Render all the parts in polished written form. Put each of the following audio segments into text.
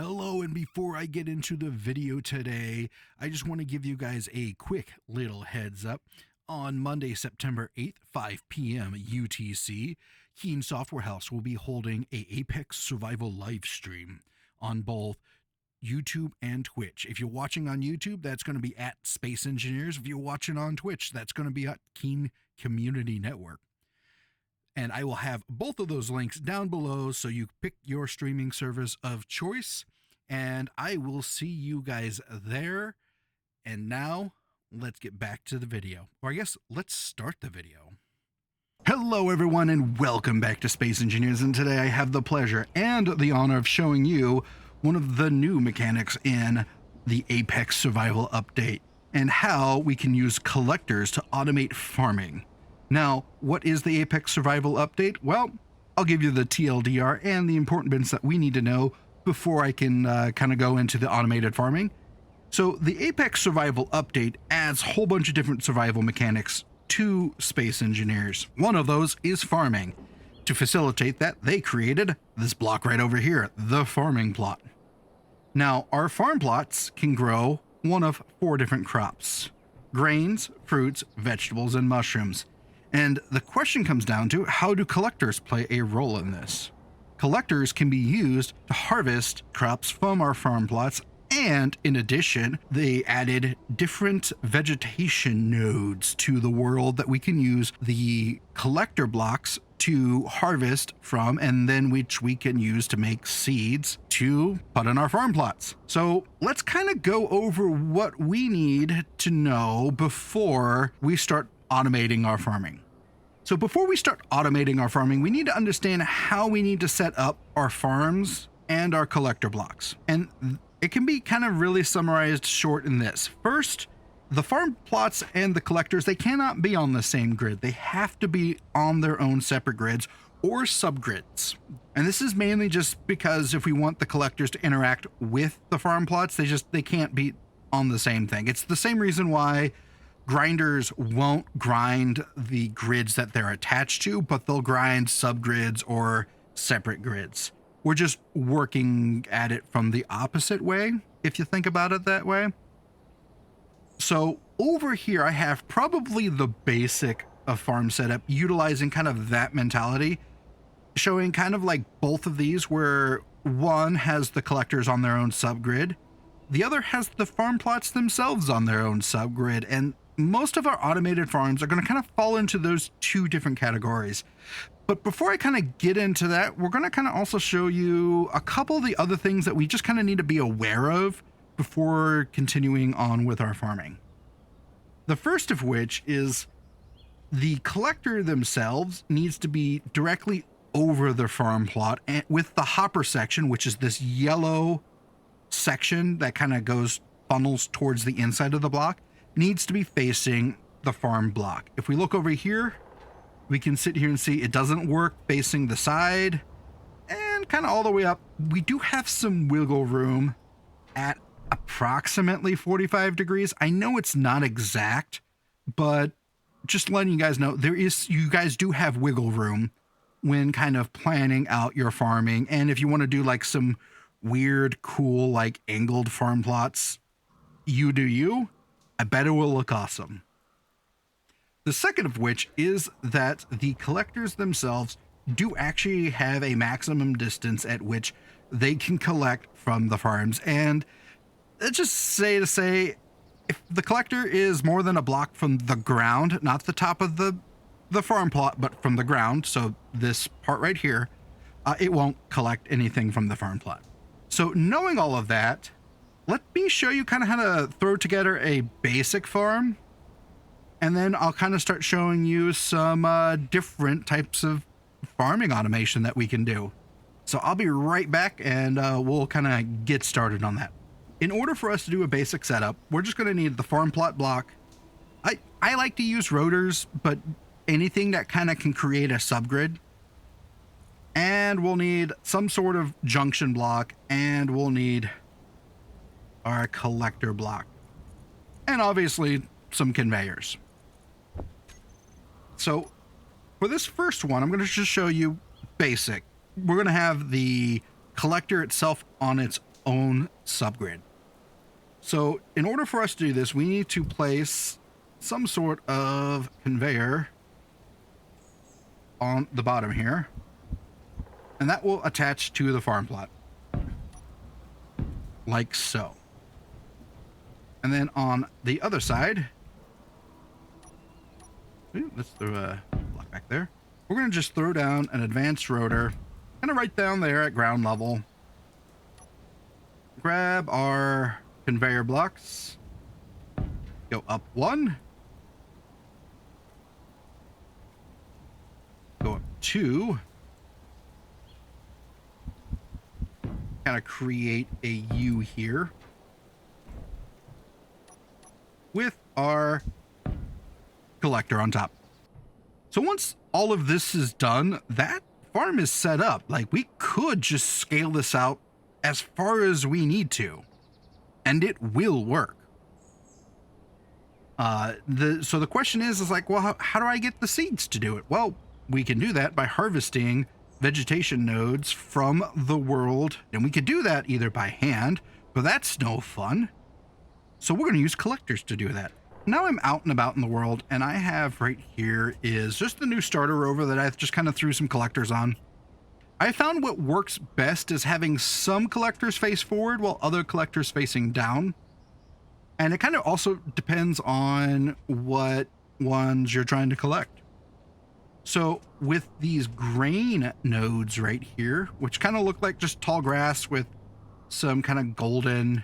Hello, and before I get into the video today, I just want to give you guys a quick little heads up. On Monday, September 8th, 5 p.m. UTC, Keen Software House will be holding a Apex Survival live stream on both YouTube and Twitch. If you're watching on YouTube, that's going to be at Space Engineers. If you're watching on Twitch, that's going to be at Keen Community Network. And I will have both of those links down below so you pick your streaming service of choice. And I will see you guys there. And now, let's get back to the video. Or I guess, let's start the video. Hello everyone and welcome back to Space Engineers. And today I have the pleasure and the honor of showing you one of the new mechanics in the Apex Survival Update and how we can use collectors to automate farming. Now, what is the Apex Survival Update? Well, I'll give you the TLDR and the important bits that we need to know before I can kind of go into the automated farming. So the Apex Survival Update adds a whole bunch of different survival mechanics to Space Engineers. One of those is farming. To facilitate that, they created this block right over here, the farming plot. Now, our farm plots can grow one of 4 different crops: grains, fruits, vegetables, and mushrooms. And the question comes down to, how do collectors play a role in this? Collectors can be used to harvest crops from our farm plots, and in addition, they added different vegetation nodes to the world that we can use the collector blocks to harvest from, and then which we can use to make seeds to put in our farm plots. So let's kind of go over what we need to know before we start automating our farming. So before we start automating our farming, we need to understand how we need to set up our farms and our collector blocks. And it can be kind of really summarized short in this. First, the farm plots and the collectors, they cannot be on the same grid. They have to be on their own separate grids or subgrids. And this is mainly just because if we want the collectors to interact with the farm plots, they can't be on the same thing. It's the same reason why grinders won't grind the grids that they're attached to, but they'll grind subgrids or separate grids. We're just working at it from the opposite way, if you think about it that way. So over here, I have probably the basic of farm setup, utilizing kind of that mentality, showing kind of like both of these, where one has the collectors on their own subgrid, the other has the farm plots themselves on their own subgrid. And most of our automated farms are going to kind of fall into those 2 different categories. But before I kind of get into that, we're going to kind of also show you a couple of the other things that we just kind of need to be aware of before continuing on with our farming. The first of which is the collector themselves needs to be directly over the farm plot, and with the hopper section, which is this yellow section that kind of funnels towards the inside of the block, needs to be facing the farm block. If we look over here, we can sit here and see it doesn't work facing the side, and kind of all the way up. We do have some wiggle room at approximately 45 degrees. I know it's not exact, but just letting you guys know, you guys do have wiggle room when kind of planning out your farming. And if you want to do like some weird, cool, like angled farm plots, you do you. I bet it will look awesome. The second of which is that the collectors themselves do actually have a maximum distance at which they can collect from the farms. And let's just say if the collector is more than a block from the ground, not the top of the farm plot, but from the ground, so this part right here, it won't collect anything from the farm plot. So knowing all of that, let me show you kind of how to throw together a basic farm, and then I'll kind of start showing you some different types of farming automation that we can do. So I'll be right back, and we'll kind of get started on that. In order for us to do a basic setup, we're just going to need the farm plot block. I like to use rotors, but anything that kind of can create a subgrid. And we'll need some sort of junction block, and we'll need our collector block, and obviously some conveyors. So for this first one, I'm going to just show you basic. We're going to have the collector itself on its own subgrid. So in order for us to do this, we need to place some sort of conveyor on the bottom here, and that will attach to the farm plot like so. And then on the other side, let's throw a block back there. We're going to just throw down an advanced rotor, kind of right down there at ground level. Grab our conveyor blocks, go up one, go up two, kind of create a U here with our collector on top. So once all of this is done, that farm is set up. Like, we could just scale this out as far as we need to, and it will work. So the question is like, well, how do I get the seeds to do it? Well, we can do that by harvesting vegetation nodes from the world, and we could do that either by hand, but that's no fun. So we're going to use collectors to do that. Now I'm out and about in the world, and I have right here is just the new starter rover that I just kind of threw some collectors on. I found what works best is having some collectors face forward while other collectors facing down. And it kind of also depends on what ones you're trying to collect. So with these grain nodes right here, which kind of look like just tall grass with some kind of golden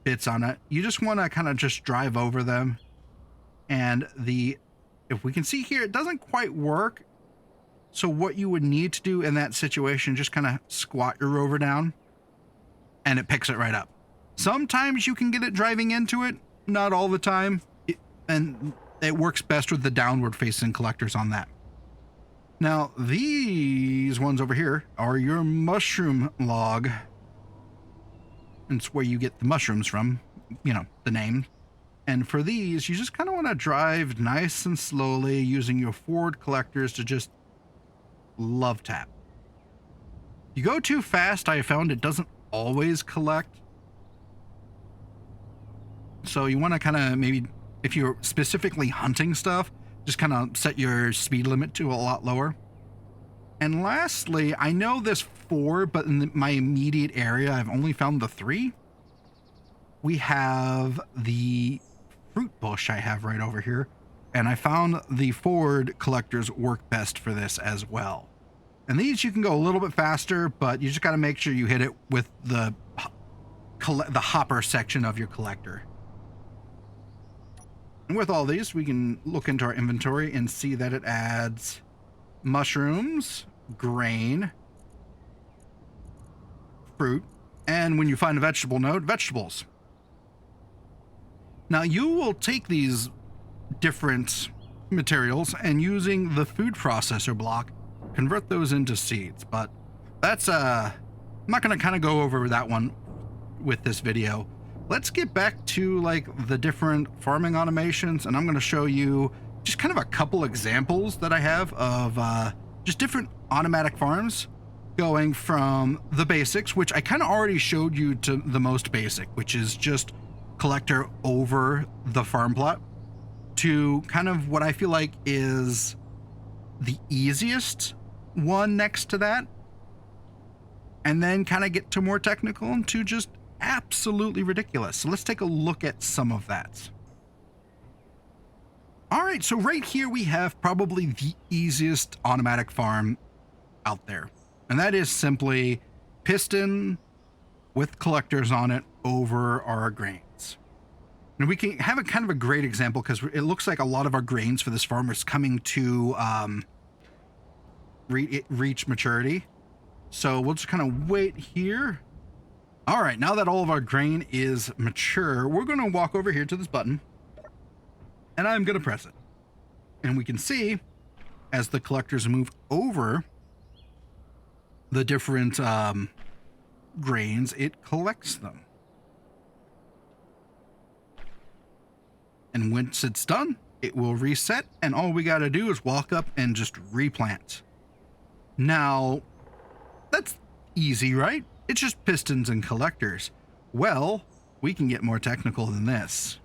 bits on it, you just want to kind of just drive over them. And if we can see here, it doesn't quite work. So what you would need to do in that situation, just kind of squat your rover down and it picks it right up. Sometimes you can get it driving into it, not all the time. And it works best with the downward facing collectors on that. Now, these ones over here are your mushroom log. And it's where you get the mushrooms from, you know, the name. And for these, you just kind of want to drive nice and slowly using your forward collectors to just love tap. You go too fast, I found it doesn't always collect. So you want to kind of maybe, if you're specifically hunting stuff, just kind of set your speed limit to a lot lower. And lastly, I know there's 4, but in my immediate area, I've only found the 3. We have the fruit bush I have right over here. And I found the forward collectors work best for this as well. And these you can go a little bit faster, but you just got to make sure you hit it with the hopper section of your collector. And with all these, we can look into our inventory and see that it adds mushrooms, grain, fruit, and when you find a vegetable node, vegetables. Now you will take these different materials and using the food processor block, convert those into seeds. But that's I'm not going to kind of go over that one with this video. Let's get back to like the different farming automations, and I'm going to show you just kind of a couple examples that I have of just different automatic farms, going from the basics, which I kind of already showed you, to the most basic, which is just collector over the farm plot, to kind of what I feel like is the easiest one next to that, and then kind of get to more technical and to just absolutely ridiculous. So let's take a look at some of that. All right, so right here we have probably the easiest automatic farm out there, and that is simply piston with collectors on it over our grains. And we can have a kind of a great example because it looks like a lot of our grains for this farm is coming to reach maturity. So we'll just kind of wait here. All right, now that all of our grain is mature, we're going to walk over here to this button, and I'm going to press it. And we can see as the collectors move over the different grains, it collects them. And once it's done, it will reset, and all we got to do is walk up and just replant. Now, that's easy, right? It's just pistons and collectors. Well, we can get more technical than this.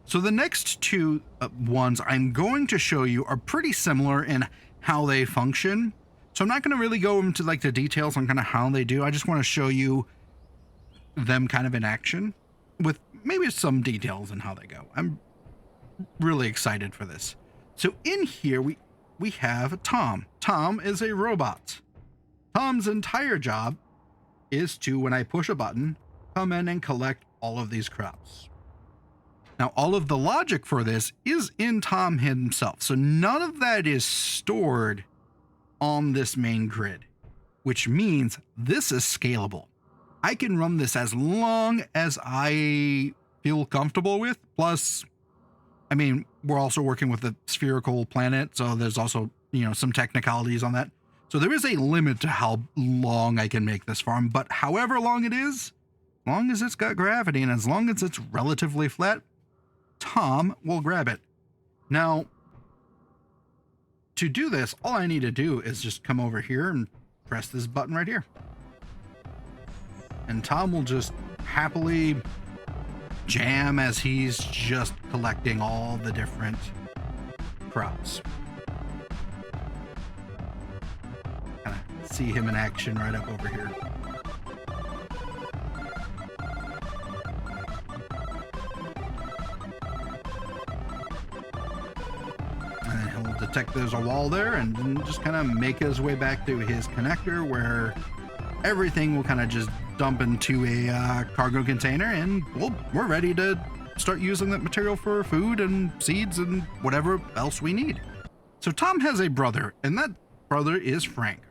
So the next two ones I'm going to show you are pretty similar in how they function. So I'm not going to really go into like the details on kind of how they do. I just want to show you them kind of in action with maybe some details on how they go. I'm really excited for this. So in here we have Tom. Tom is a robot. Tom's entire job is to, when I push a button, come in and collect all of these crops. Now, all of the logic for this is in Tom himself. So none of that is stored on this main grid, which means this is scalable. I can run this as long as I feel comfortable with. Plus, I mean, we're also working with a spherical planet, so there's also, you know, some technicalities on that. So there is a limit to how long I can make this farm, but however long it is, as long as it's got gravity and as long as it's relatively flat, Tom will grab it. Now, to do this, all I need to do is just come over here and press this button right here. And Tom will just happily jam as he's just collecting all the different crops. Kind of see him in action right up over here. And he'll detect there's a wall there and just kind of make his way back to his connector where everything will kind of just dump into a cargo container, and we're ready to start using that material for food and seeds and whatever else we need. So Tom has a brother, and that brother is Frank.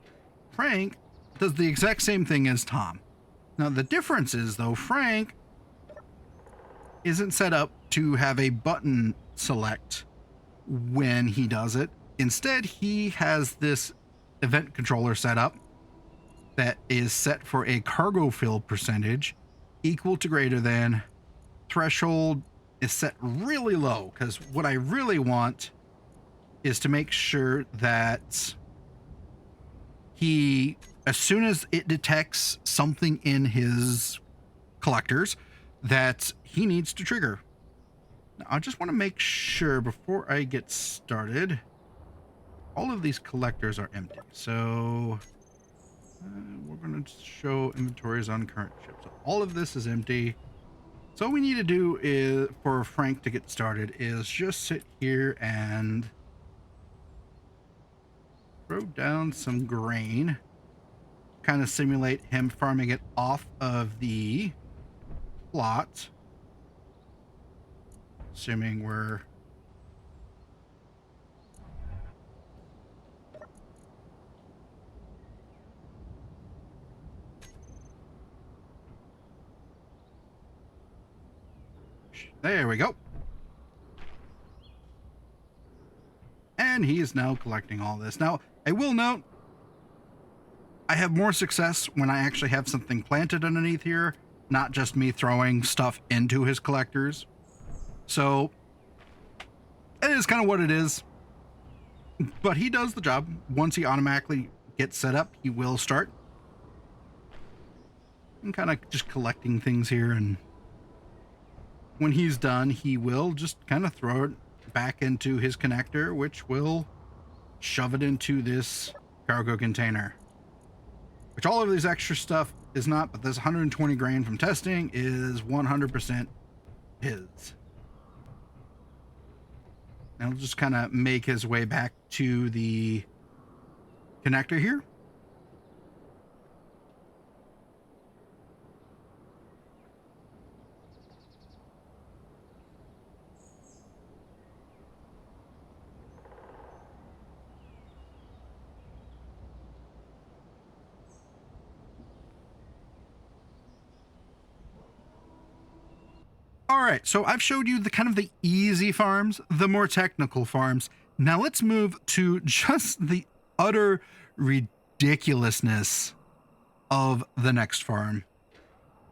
Frank does the exact same thing as Tom. Now the difference is, though, Frank isn't set up to have a button select when he does it. Instead, he has this event controller set up that is set for a cargo fill percentage equal to greater than. Threshold is set really low because what I really want is to make sure that he, as soon as it detects something in his collectors, that he needs to trigger. Now, I just want to make sure before I get started, all of these collectors are empty. So we're going to show inventories on current ships. So all of this is empty. So all we need to do is, for Frank to get started, is just sit here and throw down some grain. Kind of simulate him farming it off of the plot. Assuming we're... There we go. And he is now collecting all this. Now, I will note, I have more success when I actually have something planted underneath here, not just me throwing stuff into his collectors. So, it is kind of what it is. But he does the job. Once he automatically gets set up, he will start. I'm kind of just collecting things here, and when he's done, he will just kind of throw it back into his connector, which will shove it into this cargo container. Which all of this extra stuff is not, but this 120 grain from testing is 100% his. And he'll just kind of make his way back to the connector here. All right, so I've showed you the kind of the easy farms, the more technical farms. Now let's move to just the utter ridiculousness of the next farm.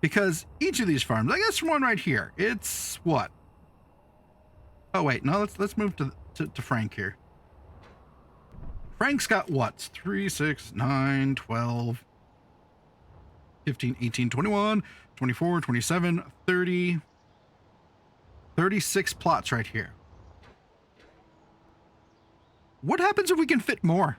Because each of these farms, I guess one right here, it's what? Oh wait, no, let's move to Frank here. Frank's got what? 3, 6, 9, 12. 15, 18, 21, 24, 27, 30, 36 plots right here. What happens if we can fit more?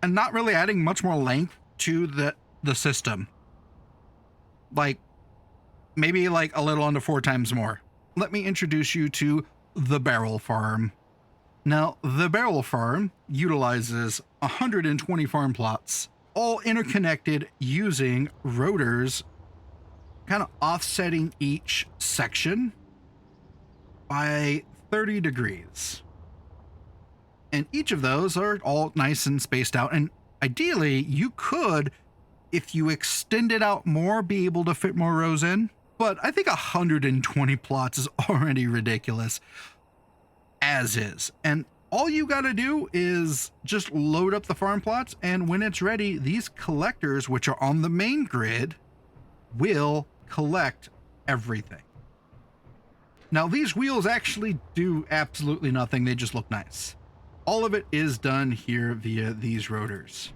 And not really adding much more length to the system. Like, maybe like a little under 4 times more. Let me introduce you to the Barrel Farm. Now, the Barrel Farm utilizes 120 farm plots, all interconnected using rotors, kind of offsetting each section by 30 degrees. And each of those are all nice and spaced out. And ideally, you could, if you extend it out more, be able to fit more rows in. But I think 120 plots is already ridiculous as is. And all you got to do is just load up the farm plots. And when it's ready, these collectors, which are on the main grid, will collect everything. Now, these wheels actually do absolutely nothing. They just look nice. All of it is done here via these rotors.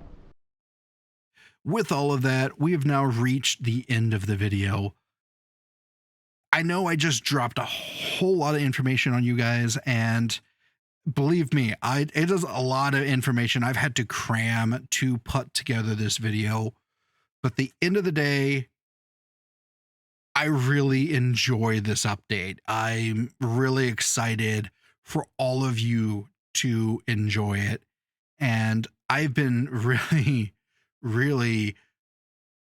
With all of that, we have now reached the end of the video. I know I just dropped a whole lot of information on you guys, and believe me, it is a lot of information I've had to cram to put together this video. But at the end of the day, I really enjoy this update. I'm really excited for all of you to enjoy it. And I've been really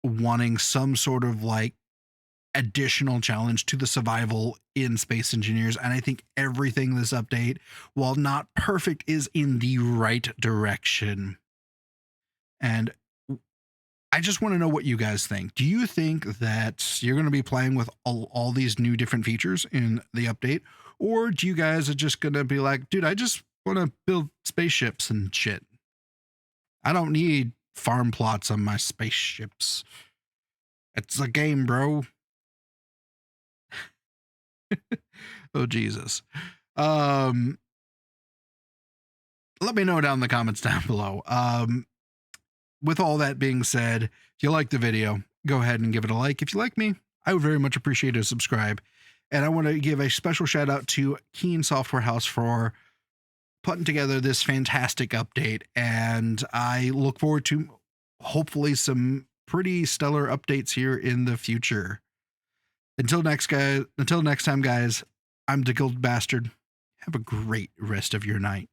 wanting some sort of like additional challenge to the survival in Space Engineers. And I think everything this update, while not perfect, is in the right direction. And I just want to know what you guys think. Do you think that you're going to be playing with all these new different features in the update? Or do you guys are just going to be like, dude, I just want to build spaceships and shit. I don't need farm plots on my spaceships. It's a game, bro. Oh, Jesus. Let me know down in the comments down below. With all that being said, if you like the video, go ahead and give it a like. If you like me, I would very much appreciate a subscribe. And I want to give a special shout out to Keen Software House for putting together this fantastic update. And I look forward to hopefully some pretty stellar updates here in the future. Until next time, guys, I'm the Guild Bastard. Have a great rest of your night.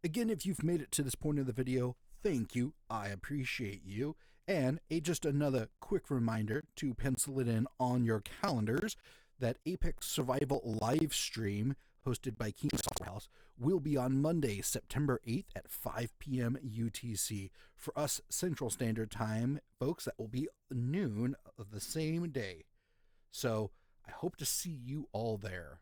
Again, if you've made it to this point of the video, thank you. I appreciate you. And just another quick reminder to pencil it in on your calendars that Apex Survival live stream hosted by Keen Software House will be on Monday, September 8th at 5 p.m. UTC. For us Central Standard Time, folks, that will be noon of the same day. So I hope to see you all there.